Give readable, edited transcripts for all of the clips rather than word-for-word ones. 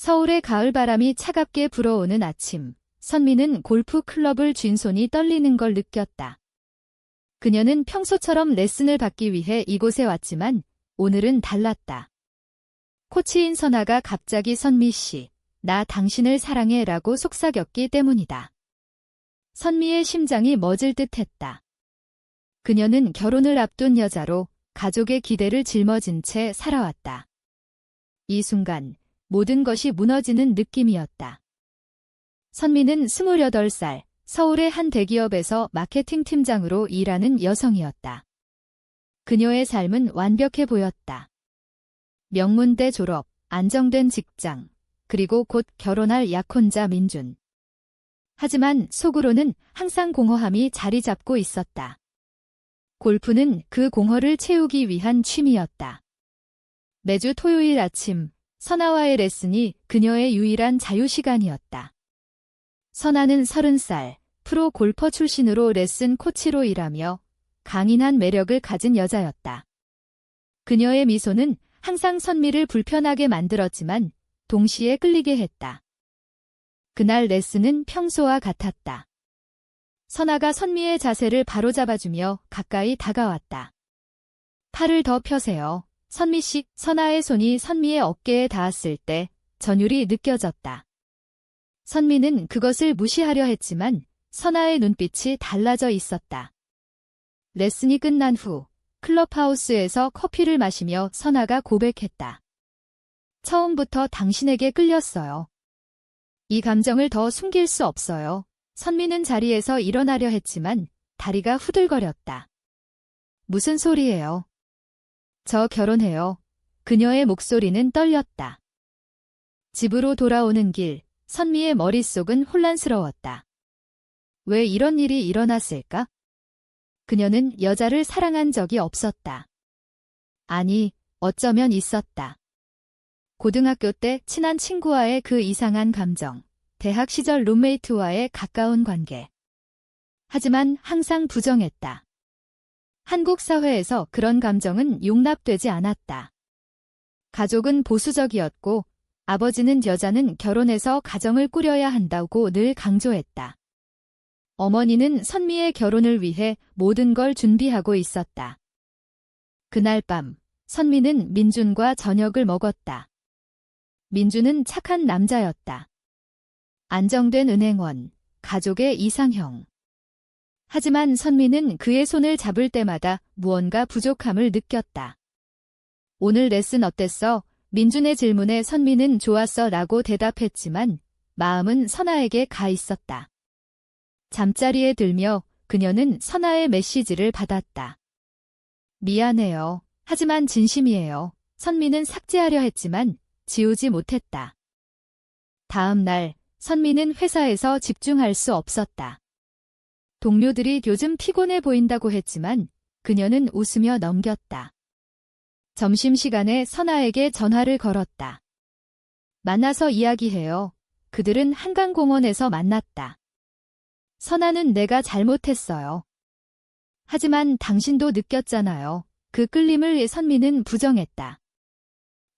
서울의 가을바람이 차갑게 불어오는 아침, 선미는 골프 클럽을 쥔 손이 떨리는 걸 느꼈다. 그녀는 평소처럼 레슨을 받기 위해 이곳에 왔지만 오늘은 달랐다. 코치인 선아가 갑자기 선미 씨, 나 당신을 사랑해 라고 속삭였기 때문이다. 선미의 심장이 멎을 듯했다. 그녀는 결혼을 앞둔 여자로 가족의 기대를 짊어진 채 살아왔다. 이 순간 모든 것이 무너지는 느낌이었다. 선미는 28살, 서울의 한 대기업에서 마케팅 팀장으로 일하는 여성이었다. 그녀의 삶은 완벽해 보였다. 명문대 졸업, 안정된 직장, 그리고 곧 결혼할 약혼자 민준. 하지만 속으로는 항상 공허함이 자리 잡고 있었다. 골프는 그 공허를 채우기 위한 취미였다. 매주 토요일 아침, 선아와의 레슨이 그녀의 유일한 자유시간이었다. 선아는 30살, 프로 골퍼 출신으로 레슨 코치로 일하며 강인한 매력을 가진 여자였다. 그녀의 미소는 항상 선미를 불편하게 만들었지만 동시에 끌리게 했다. 그날 레슨은 평소와 같았다. 선아가 선미의 자세를 바로잡아주며 가까이 다가왔다. 팔을 더 펴세요. 선미 씨, 선아의 손이 선미의 어깨에 닿았을 때 전율이 느껴졌다. 선미는 그것을 무시하려 했지만 선아의 눈빛이 달라져 있었다. 레슨이 끝난 후 클럽하우스에서 커피를 마시며 선아가 고백했다. 처음부터 당신에게 끌렸어요. 이 감정을 더 숨길 수 없어요. 선미는 자리에서 일어나려 했지만 다리가 후들거렸다. 무슨 소리예요? 저 결혼해요. 그녀의 목소리는 떨렸다. 집으로 돌아오는 길, 선미의 머릿속은 혼란스러웠다. 왜 이런 일이 일어났을까? 그녀는 여자를 사랑한 적이 없었다. 아니, 어쩌면 있었다. 고등학교 때 친한 친구와의 그 이상한 감정, 대학 시절 룸메이트와의 가까운 관계. 하지만 항상 부정했다. 한국 사회에서 그런 감정은 용납되지 않았다. 가족은 보수적이었고 아버지는 여자는 결혼해서 가정을 꾸려야 한다고 늘 강조했다. 어머니는 선미의 결혼을 위해 모든 걸 준비하고 있었다. 그날 밤, 선미는 민준과 저녁을 먹었다. 민준은 착한 남자였다. 안정된 은행원, 가족의 이상형. 하지만 선미는 그의 손을 잡을 때마다 무언가 부족함을 느꼈다. 오늘 레슨 어땠어? 민준의 질문에 선미는 좋았어 라고 대답했지만 마음은 선아에게 가 있었다. 잠자리에 들며 그녀는 선아의 메시지를 받았다. 미안해요. 하지만 진심이에요. 선미는 삭제하려 했지만 지우지 못했다. 다음 날 선미는 회사에서 집중할 수 없었다. 동료들이 요즘 피곤해 보인다고 했지만 그녀는 웃으며 넘겼다. 점심시간에 선아에게 전화를 걸었다. 만나서 이야기해요. 그들은 한강공원에서 만났다. 선아는 내가 잘못했어요. 하지만 당신도 느꼈잖아요. 그 끌림을 선미는 부정했다.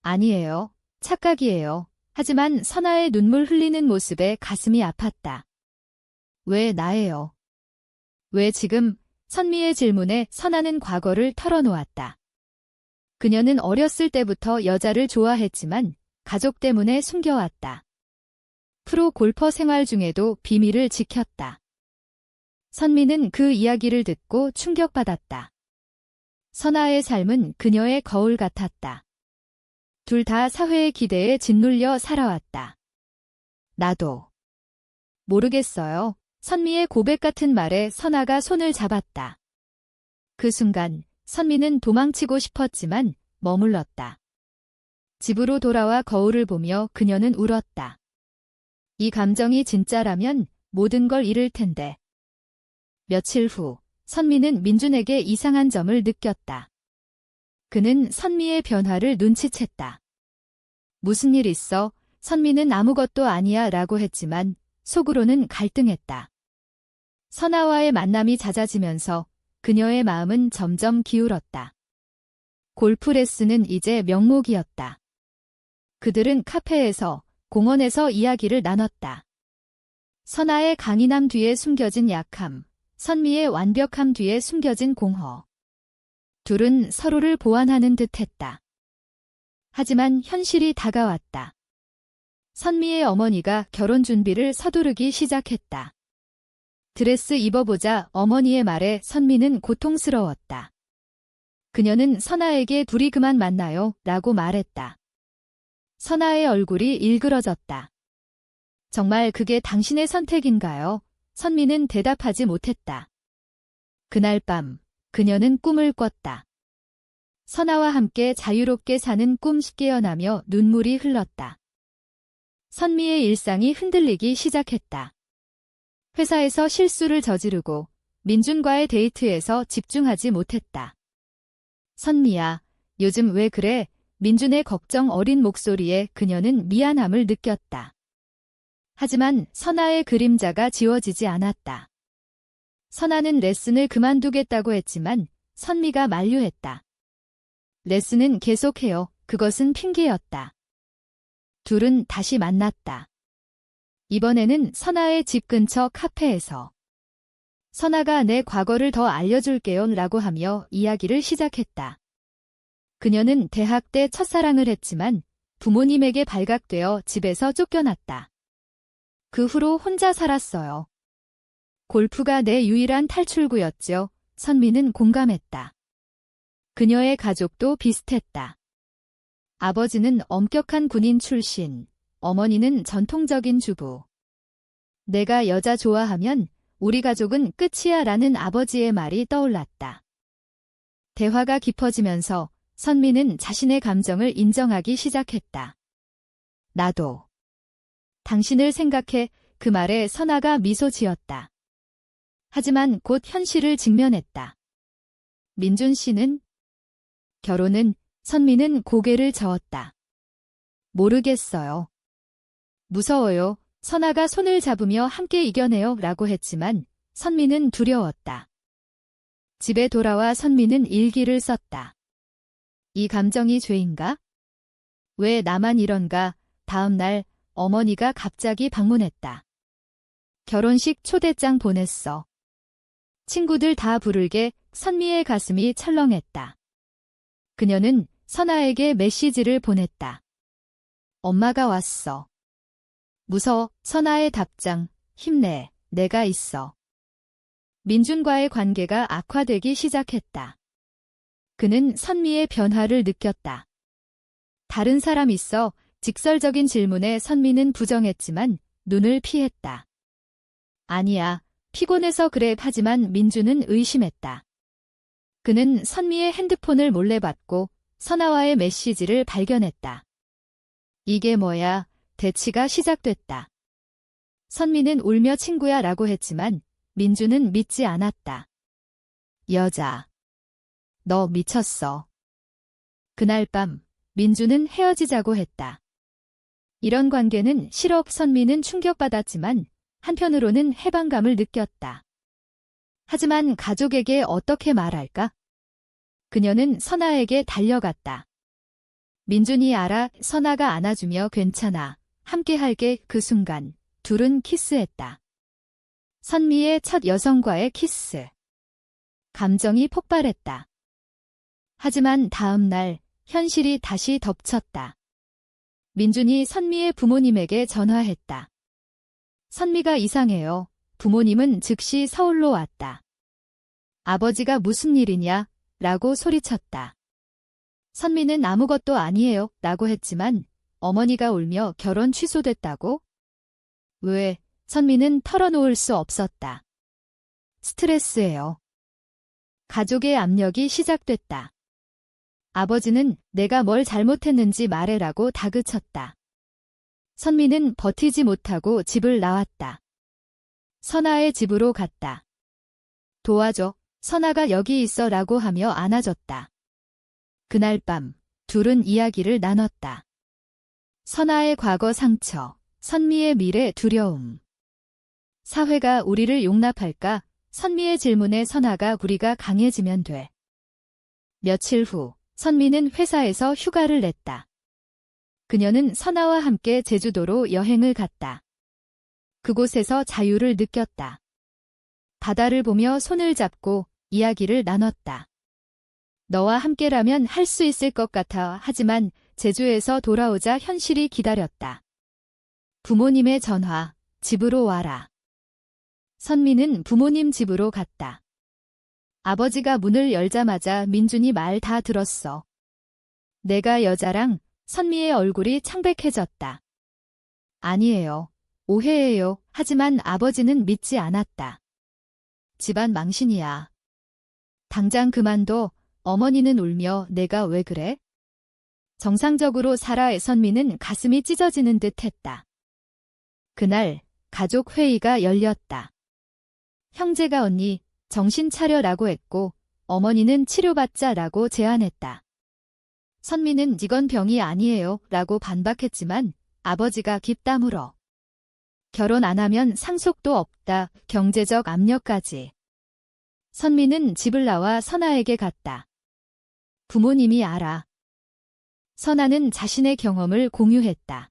아니에요. 착각이에요. 하지만 선아의 눈물 흘리는 모습에 가슴이 아팠다. 왜 나예요? 왜 지금? 선미의 질문에 선아는 과거를 털어놓았다. 그녀는 어렸을 때부터 여자를 좋아했지만 가족 때문에 숨겨왔다. 프로 골퍼 생활 중에도 비밀을 지켰다. 선미는 그 이야기를 듣고 충격받았다. 선아의 삶은 그녀의 거울 같았다. 둘 다 사회의 기대에 짓눌려 살아왔다. 나도 모르겠어요. 선미의 고백 같은 말에 선아가 손을 잡았다. 그 순간 선미는 도망치고 싶었지만 머물렀다. 집으로 돌아와 거울을 보며 그녀는 울었다. 이 감정이 진짜라면 모든 걸 잃을 텐데. 며칠 후 선미는 민준에게 이상한 점을 느꼈다. 그는 선미의 변화를 눈치챘다. 무슨 일 있어? 선미는 아무것도 아니야 라고 했지만 속으로는 갈등했다. 선아와의 만남이 잦아지면서 그녀의 마음은 점점 기울었다. 골프 레슨은 이제 명목이었다. 그들은 카페에서 공원에서 이야기를 나눴다. 선아의 강인함 뒤에 숨겨진 약함, 선미의 완벽함 뒤에 숨겨진 공허. 둘은 서로를 보완하는 듯했다. 하지만 현실이 다가왔다. 선미의 어머니가 결혼 준비를 서두르기 시작했다. 드레스 입어보자 어머니의 말에 선미는 고통스러웠다. 그녀는 선아에게 둘이 그만 만나요 라고 말했다. 선아의 얼굴이 일그러졌다. 정말 그게 당신의 선택인가요? 선미는 대답하지 못했다. 그날 밤 그녀는 꿈을 꿨다. 선아와 함께 자유롭게 사는 꿈 깨어나며 눈물이 흘렀다. 선미의 일상이 흔들리기 시작했다. 회사에서 실수를 저지르고 민준과의 데이트에서 집중하지 못했다. 선미야, 요즘 왜 그래? 민준의 걱정 어린 목소리에 그녀는 미안함을 느꼈다. 하지만 선아의 그림자가 지워지지 않았다. 선아는 레슨을 그만두겠다고 했지만 선미가 만류했다. 레슨은 계속해요. 그것은 핑계였다. 둘은 다시 만났다. 이번에는 선아의 집 근처 카페에서. 선아가 내 과거를 더 알려줄게요 라고 하며 이야기를 시작했다. 그녀는 대학 때 첫사랑을 했지만 부모님에게 발각되어 집에서 쫓겨났다. 그 후로 혼자 살았어요. 골프가 내 유일한 탈출구였죠. 선미는 공감했다. 그녀의 가족도 비슷했다. 아버지는 엄격한 군인 출신, 어머니는 전통적인 주부. 내가 여자 좋아하면 우리 가족은 끝이야 라는 아버지의 말이 떠올랐다. 대화가 깊어지면서 선미는 자신의 감정을 인정하기 시작했다. 나도. 당신을 생각해. 그 말에 선아가 미소 지었다. 하지만 곧 현실을 직면했다. 민준 씨는? 결혼은? 선미는 고개를 저었다. 모르겠어요. 무서워요. 선아가 손을 잡으며 함께 이겨내요 라고 했지만 선미는 두려웠다. 집에 돌아와 선미는 일기를 썼다. 이 감정이 죄인가? 왜 나만 이런가? 다음 날 어머니가 갑자기 방문했다. 결혼식 초대장 보냈어. 친구들 다 부르게. 선미의 가슴이 철렁했다. 그녀는 선아에게 메시지를 보냈다. 엄마가 왔어. 무서워. 선아의 답장. 힘내. 내가 있어. 민준과의 관계가 악화되기 시작했다. 그는 선미의 변화를 느꼈다. 다른 사람 있어. 직설적인 질문에 선미는 부정했지만 눈을 피했다. 아니야. 피곤해서 그래. 하지만 민준은 의심했다. 그는 선미의 핸드폰을 몰래 받고 선아와의 메시지를 발견했다. 이게 뭐야? 대치가 시작됐다. 선미는 울며 친구야 라고 했지만 민준은 믿지 않았다. 여자. 너 미쳤어. 그날 밤 민준은 헤어지자고 했다. 이런 관계는 싫어. 선미는 충격받았지만 한편으로는 해방감을 느꼈다. 하지만 가족에게 어떻게 말할까? 그녀는 선아에게 달려갔다. 민준이 알아. 선아가 안아주며 괜찮아. 함께 할게. 그 순간 둘은 키스했다. 선미의 첫 여성과의 키스. 감정이 폭발했다. 하지만 다음 날 현실이 다시 덮쳤다. 민준이 선미의 부모님에게 전화했다. 선미가 이상해요. 부모님은 즉시 서울로 왔다. 아버지가 무슨 일이냐? 라고 소리쳤다. 선미는 아무것도 아니에요. 라고 했지만 어머니가 울며 결혼 취소됐다고? 왜? 선미는 털어놓을 수 없었다. 스트레스예요. 가족의 압력이 시작됐다. 아버지는 내가 뭘 잘못했는지 말해라고 다그쳤다. 선미는 버티지 못하고 집을 나왔다. 선아의 집으로 갔다. 도와줘. 선아가 여기 있어 라고 하며 안아줬다. 그날 밤 둘은 이야기를 나눴다. 선아의 과거 상처, 선미의 미래 두려움. 사회가 우리를 용납할까? 선미의 질문에 선아가 우리가 강해지면 돼. 며칠 후 선미는 회사에서 휴가를 냈다. 그녀는 선아와 함께 제주도로 여행을 갔다. 그곳에서 자유를 느꼈다. 바다를 보며 손을 잡고 이야기를 나눴다. 너와 함께라면 할 수 있을 것 같아. 하지만 제주에서 돌아오자 현실이 기다렸다. 부모님의 전화, 집으로 와라. 선미는 부모님 집으로 갔다. 아버지가 문을 열자마자 민준이 말 다 들었어. 내가 여자랑. 선미의 얼굴이 창백해졌다. 아니에요. 오해예요. 하지만 아버지는 믿지 않았다. 집안 망신이야. 당장 그만둬. 어머니는 울며 내가 왜 그래? 정상적으로 살아. 선미는 가슴이 찢어지는 듯 했다. 그날 가족 회의가 열렸다. 형제가 언니 정신 차려라고 했고 어머니는 치료받자라고 제안했다. 선미는 이건 병이 아니에요 라고 반박했지만 아버지가 깁다물어. 결혼 안 하면 상속도 없다. 경제적 압력까지. 선미는 집을 나와 선아에게 갔다. 부모님이 알아. 선아는 자신의 경험을 공유했다.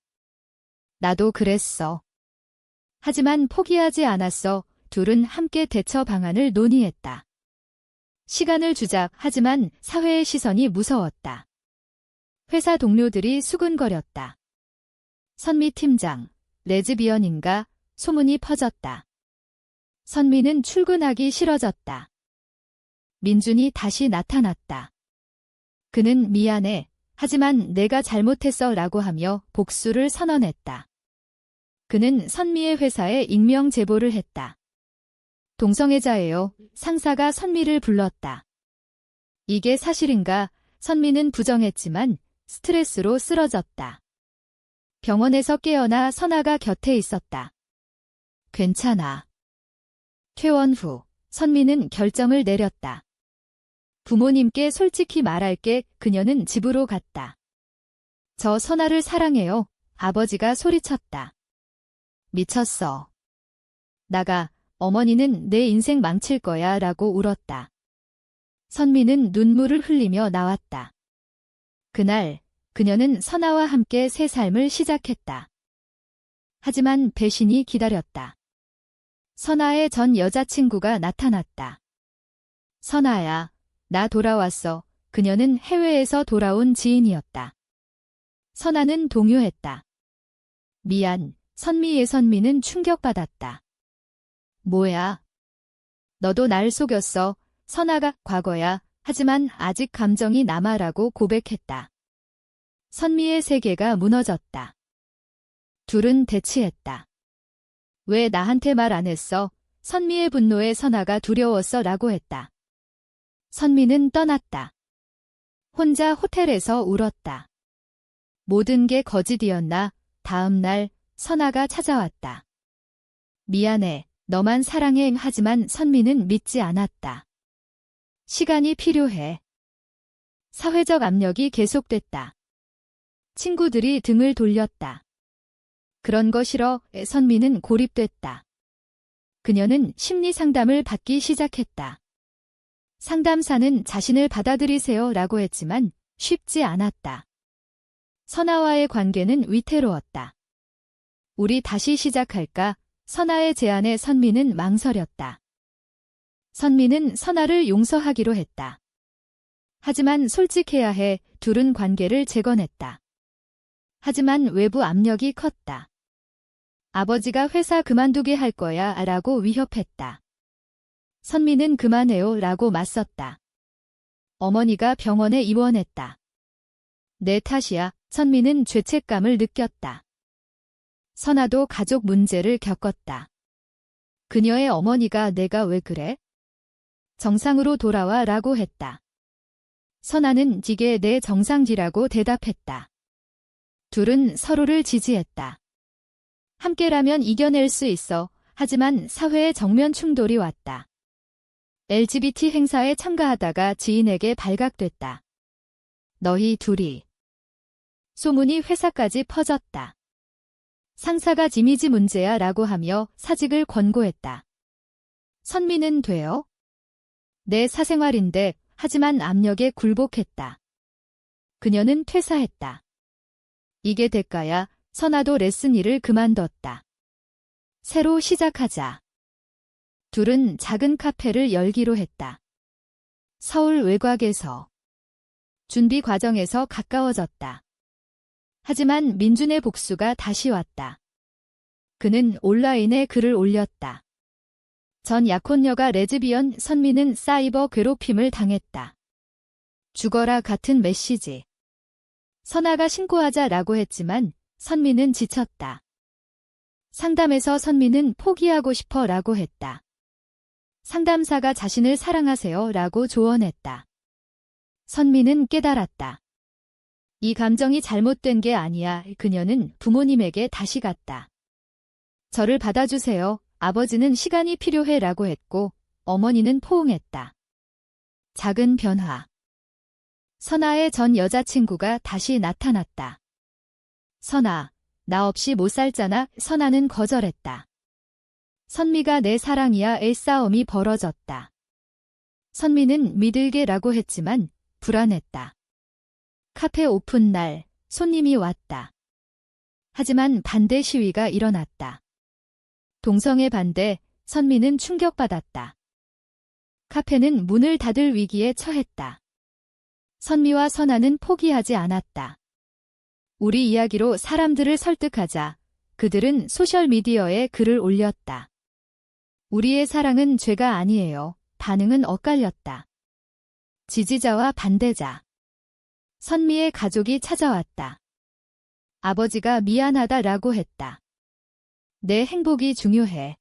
나도 그랬어. 하지만 포기하지 않았어. 둘은 함께 대처 방안을 논의했다. 시간을 주자. 하지만 사회의 시선이 무서웠다. 회사 동료들이 수군거렸다. 선미 팀장, 레즈비언인가? 소문이 퍼졌다. 선미는 출근하기 싫어졌다. 민준이 다시 나타났다. 그는 미안해. 하지만 내가 잘못했어 라고 하며 복수를 선언했다. 그는 선미의 회사에 익명 제보를 했다. 동성애자예요. 상사가 선미를 불렀다. 이게 사실인가? 선미는 부정했지만 스트레스로 쓰러졌다. 병원에서 깨어나 선아가 곁에 있었다. 괜찮아. 퇴원 후 선미는 결정을 내렸다. 부모님께 솔직히 말할게. 그녀는 집으로 갔다. 저 선아를 사랑해요. 아버지가 소리쳤다. 미쳤어. 나가. 어머니는 내 인생 망칠 거야 라고 울었다. 선미는 눈물을 흘리며 나왔다. 그날 그녀는 선아와 함께 새 삶을 시작했다. 하지만 배신이 기다렸다. 선아의 전 여자친구가 나타났다. 선아야, 나 돌아왔어. 그녀는 해외에서 돌아온 지인이었다. 선아는 동요했다. 미안. 선미는 충격받았다. 뭐야? 너도 날 속였어. 선아가 과거야. 하지만 아직 감정이 남아라고 고백했다. 선미의 세계가 무너졌다. 둘은 대치했다. 왜 나한테 말 안 했어? 선미의 분노에 선아가 두려웠어 라고 했다. 선미는 떠났다. 혼자 호텔에서 울었다. 모든 게 거짓이었나? 다음 날 선아가 찾아왔다. 미안해. 너만 사랑해. 하지만 선미는 믿지 않았다. 시간이 필요해. 사회적 압력이 계속됐다. 친구들이 등을 돌렸다. 그런 거 싫어. 선미는 고립됐다. 그녀는 심리 상담을 받기 시작했다. 상담사는 자신을 받아들이세요 라고 했지만 쉽지 않았다. 선아와의 관계는 위태로웠다. 우리 다시 시작할까? 선아의 제안에 선미는 망설였다. 선미는 선아를 용서하기로 했다. 하지만 솔직해야 해. 둘은 관계를 재건했다. 하지만 외부 압력이 컸다. 아버지가 회사 그만두게 할 거야 라고 위협했다. 선미는 그만해요 라고 맞섰다. 어머니가 병원에 입원했다. 내 탓이야. 선미는 죄책감을 느꼈다. 선아도 가족 문제를 겪었다. 그녀의 어머니가 내가 왜 그래? 정상으로 돌아와 라고 했다. 선아는 이게 내 정상지라고 대답했다. 둘은 서로를 지지했다. 함께라면 이겨낼 수 있어. 하지만 사회의 정면 충돌이 왔다. LGBT 행사에 참가하다가 지인에게 발각됐다. 너희 둘이. 소문이 회사까지 퍼졌다. 상사가 이미지 문제야 라고 하며 사직을 권고했다. 선미는 돼요? 내 사생활인데. 하지만 압력에 굴복했다. 그녀는 퇴사했다. 이게 대가야. 선아도 레슨 일을 그만뒀다. 새로 시작하자. 둘은 작은 카페를 열기로 했다. 서울 외곽에서. 준비 과정에서 가까워졌다. 하지만 민준의 복수가 다시 왔다. 그는 온라인에 글을 올렸다. 전 약혼녀가 레즈비언, 선미는 사이버 괴롭힘을 당했다. 죽어라 같은 메시지. 선아가 신고하자라고 했지만 선미는 지쳤다. 상담에서 선미는 포기하고 싶어라고 했다. 상담사가 자신을 사랑하세요라고 조언했다. 선미는 깨달았다. 이 감정이 잘못된 게 아니야. 그녀는 부모님에게 다시 갔다. 저를 받아주세요. 아버지는 시간이 필요해라고 했고 어머니는 포옹했다. 작은 변화. 선아의 전 여자친구가 다시 나타났다. 선아, 나 없이 못 살잖아. 선아는 거절했다. 선미가 내 사랑이야의 싸움이 벌어졌다. 선미는 믿을게라고 했지만 불안했다. 카페 오픈 날 손님이 왔다. 하지만 반대 시위가 일어났다. 동성애 반대, 선미는 충격받았다. 카페는 문을 닫을 위기에 처했다. 선미와 선아는 포기하지 않았다. 우리 이야기로 사람들을 설득하자. 그들은 소셜미디어에 글을 올렸다. 우리의 사랑은 죄가 아니에요. 반응은 엇갈렸다. 지지자와 반대자. 선미의 가족이 찾아왔다. 아버지가 미안하다라고 했다. 내 행복이 중요해.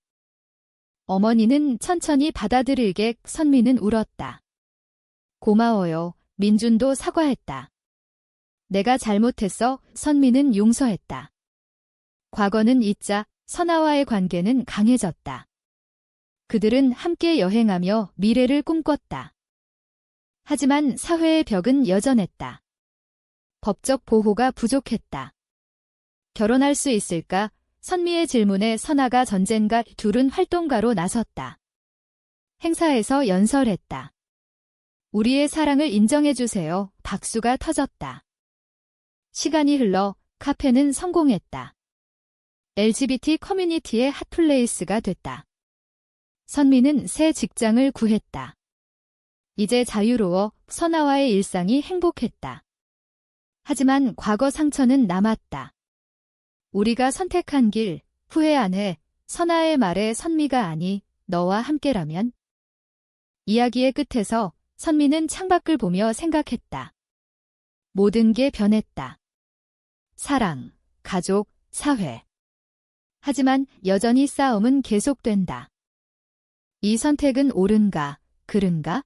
어머니는 천천히 받아들일게. 선미는 울었다. 고마워요. 민준도 사과했다. 내가 잘못했어. 선미는 용서했다. 과거는 잊자. 선아와의 관계는 강해졌다. 그들은 함께 여행하며 미래를 꿈꿨다. 하지만 사회의 벽은 여전했다. 법적 보호가 부족했다. 결혼할 수 있을까? 선미의 질문에 선아가 전쟁가, 둘은 활동가로 나섰다. 행사에서 연설했다. 우리의 사랑을 인정해주세요. 박수가 터졌다. 시간이 흘러 카페는 성공했다. LGBT 커뮤니티의 핫플레이스가 됐다. 선미는 새 직장을 구했다. 이제 자유로워. 선아와의 일상이 행복했다. 하지만 과거 상처는 남았다. 우리가 선택한 길, 후회 안 해. 선아의 말에 선미가 아니, 너와 함께라면? 이야기의 끝에서 선미는 창밖을 보며 생각했다. 모든 게 변했다. 사랑, 가족, 사회. 하지만 여전히 싸움은 계속된다. 이 선택은 옳은가, 그른가?